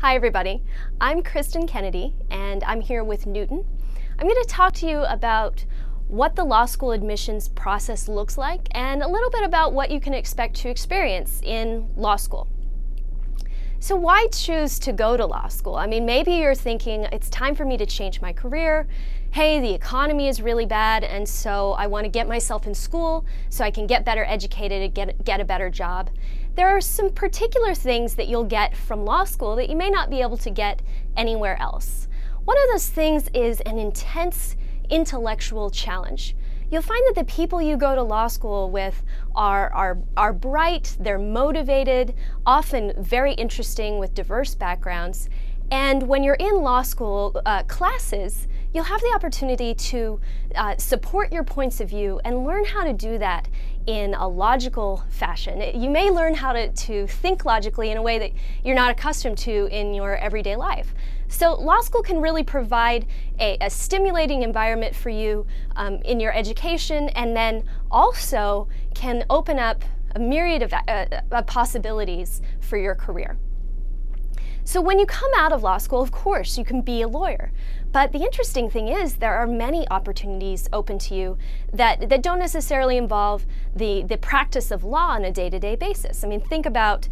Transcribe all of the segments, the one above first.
Hi everybody, I'm Kristen Kennedy and I'm here with Newton. I'm going to talk to you about what the law school admissions process looks like and a little bit about what you can expect to experience in law school. So why choose to go to law school? I mean, maybe you're thinking it's time for me to change my career. Hey, the economy is really bad and so I want to get myself in school so I can get better educated and get a better job. There are some particular things that you'll get from law school that you may not be able to get anywhere else. One of those things is an intense intellectual challenge. You'll find that the people you go to law school with are bright, they're motivated, often very interesting with diverse backgrounds. And when you're in law school classes, you'll have the opportunity to support your points of view and learn how to do that in a logical fashion. You may learn how to think logically in a way that you're not accustomed to in your everyday life. So law school can really provide a stimulating environment for you in your education, and then also can open up a myriad of possibilities for your career. So when you come out of law school, of course, you can be a lawyer. But the interesting thing is there are many opportunities open to you that don't necessarily involve the practice of law on a day-to-day basis. I mean, think about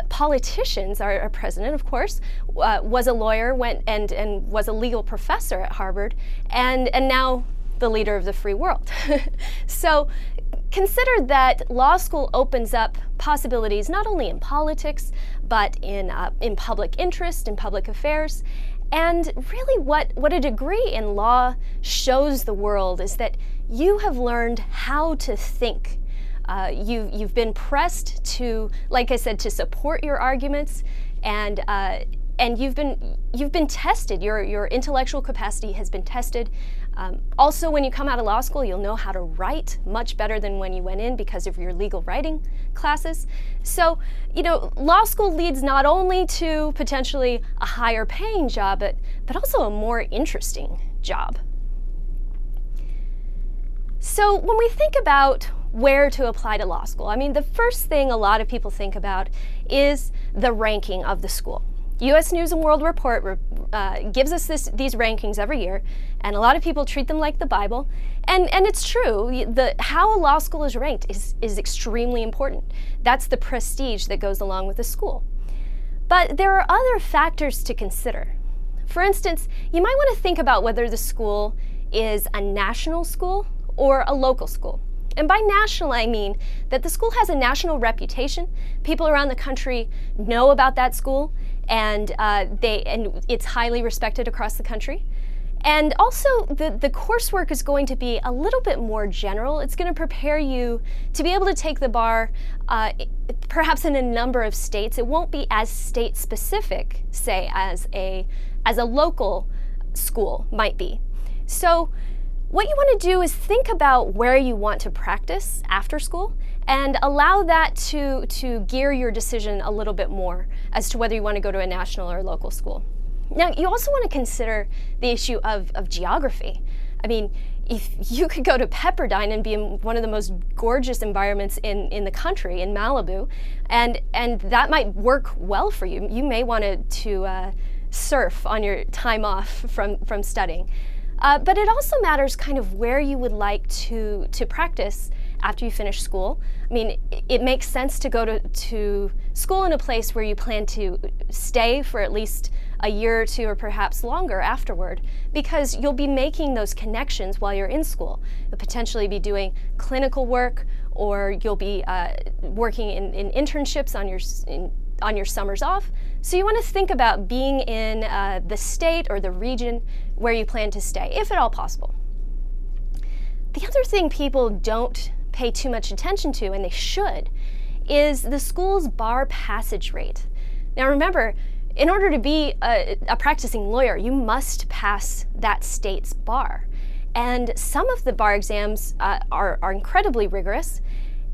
politicians. Our president, of course, was a lawyer, went and was a legal professor at Harvard, and now the leader of the free world. So consider that law school opens up possibilities not only in politics, but in public interest, in public affairs. And really what a degree in law shows the world is that you have learned how to think. You've been pressed to, like I said, to support your arguments, and you've been tested. Your intellectual capacity has been tested. Also, when you come out of law school, you'll know how to write much better than when you went in because of your legal writing classes. So, you know, law school leads not only to potentially a higher paying job, but also a more interesting job. So when we think about where to apply to law school, I mean, the first thing a lot of people think about is the ranking of the school. U.S. News & World Report gives us these rankings every year, and a lot of people treat them like the Bible. And it's true, how a law school is ranked is extremely important. That's the prestige that goes along with the school. But there are other factors to consider. For instance, you might want to think about whether the school is a national school or a local school. And by national, I mean that the school has a national reputation. People around the country know about that school, and it's highly respected across the country. And also, the coursework is going to be a little bit more general. It's going to prepare you to be able to take the bar, perhaps in a number of states. It won't be as state-specific, say, as a local school might be. So what you want to do is think about where you want to practice after school and allow that to gear your decision a little bit more as to whether you want to go to a national or a local school. Now, you also want to consider the issue of geography. I mean, if you could go to Pepperdine and be in one of the most gorgeous environments in the country, in Malibu, and that might work well for you. You may want to surf on your time off from studying. But it also matters kind of where you would like to practice after you finish school. I mean, it makes sense to go to school in a place where you plan to stay for at least a year or two or perhaps longer afterward, because you'll be making those connections while you're in school. You'll potentially be doing clinical work, or you'll be working in internships on your summers off. So you want to think about being in the state or the region where you plan to stay, if at all possible. The other thing people don't pay too much attention to, and they should, is the school's bar passage rate. Now remember, in order to be a practicing lawyer, you must pass that state's bar. And some of the bar exams are incredibly rigorous,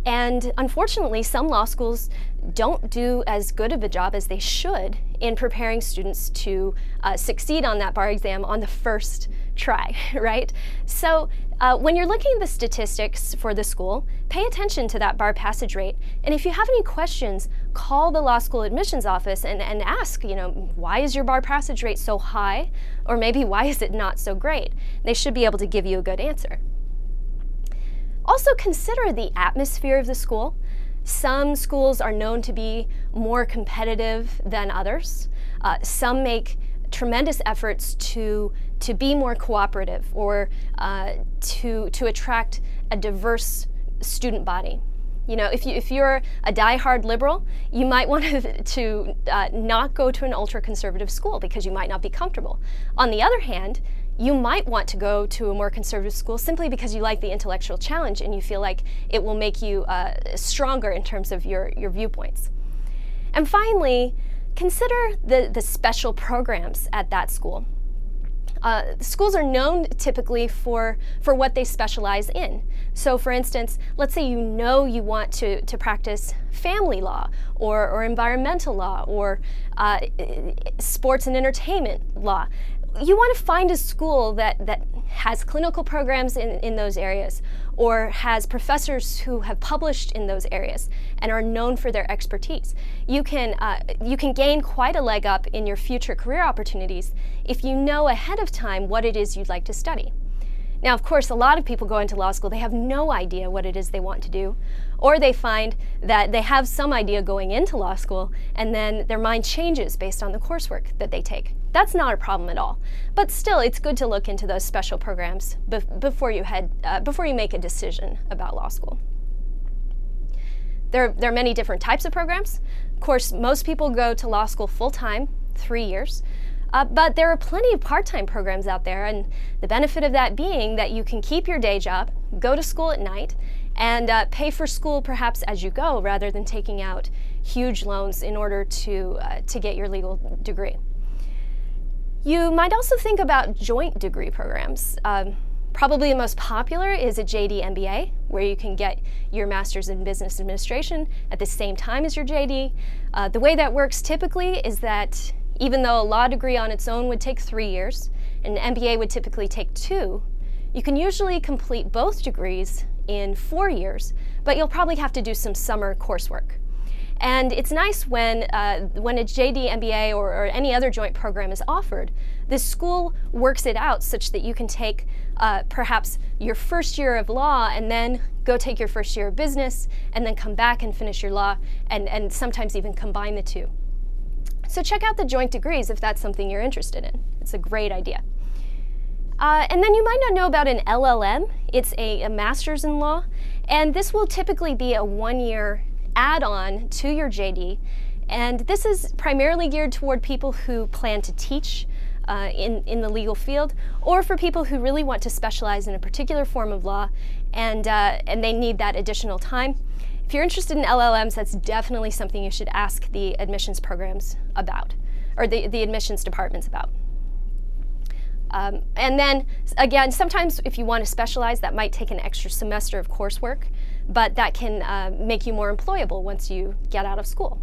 And unfortunately, some law schools don't do as good of a job as they should in preparing students to succeed on that bar exam on the first try, right? So when you're looking at the statistics for the school, pay attention to that bar passage rate. And if you have any questions, call the law school admissions office and ask, why is your bar passage rate so high? Or maybe why is it not so great? They should be able to give you a good answer. Also consider the atmosphere of the school. Some schools are known to be more competitive than others. Some make tremendous efforts to be more cooperative or to attract a diverse student body. If you're a die-hard liberal, you might want to not go to an ultra-conservative school because you might not be comfortable. On the other hand, you might want to go to a more conservative school simply because you like the intellectual challenge and you feel like it will make you stronger in terms of your viewpoints. And finally, consider the special programs at that school. Schools are known typically for what they specialize in. So for instance, let's say you want to practice family law or environmental law or sports and entertainment law. You want to find a school that has clinical programs in those areas or has professors who have published in those areas and are known for their expertise. You can gain quite a leg up in your future career opportunities if you know ahead of time what it is you'd like to study. Now, of course, a lot of people go into law school, they have no idea what it is they want to do, or they find that they have some idea going into law school and then their mind changes based on the coursework that they take. That's not a problem at all. But still, it's good to look into those special programs before you make a decision about law school. There are many different types of programs. Of course, most people go to law school full-time, 3 years. But there are plenty of part-time programs out there, and the benefit of that being that you can keep your day job, go to school at night, and pay for school perhaps as you go rather than taking out huge loans in order to get your legal degree. You might also think about joint degree programs. Probably the most popular is a JD MBA, where you can get your master's in business administration at the same time as your JD. The way that works typically is that even though a law degree on its own would take 3 years, and an MBA would typically take 2, you can usually complete both degrees in 4 years, but you'll probably have to do some summer coursework. And it's nice when a JD MBA or any other joint program is offered, the school works it out such that you can take perhaps your first year of law and then go take your first year of business and then come back and finish your law and sometimes even combine the two. So check out the joint degrees if that's something you're interested in. It's a great idea. And then you might not know about an LLM. It's a master's in law, and this will typically be a 1-year add-on to your JD. And this is primarily geared toward people who plan to teach in the legal field, or for people who really want to specialize in a particular form of law and they need that additional time. If you're interested in LLMs, that's definitely something you should ask the admissions programs about, or the admissions departments about. And then, again, sometimes if you want to specialize, that might take an extra semester of coursework, but that can make you more employable once you get out of school.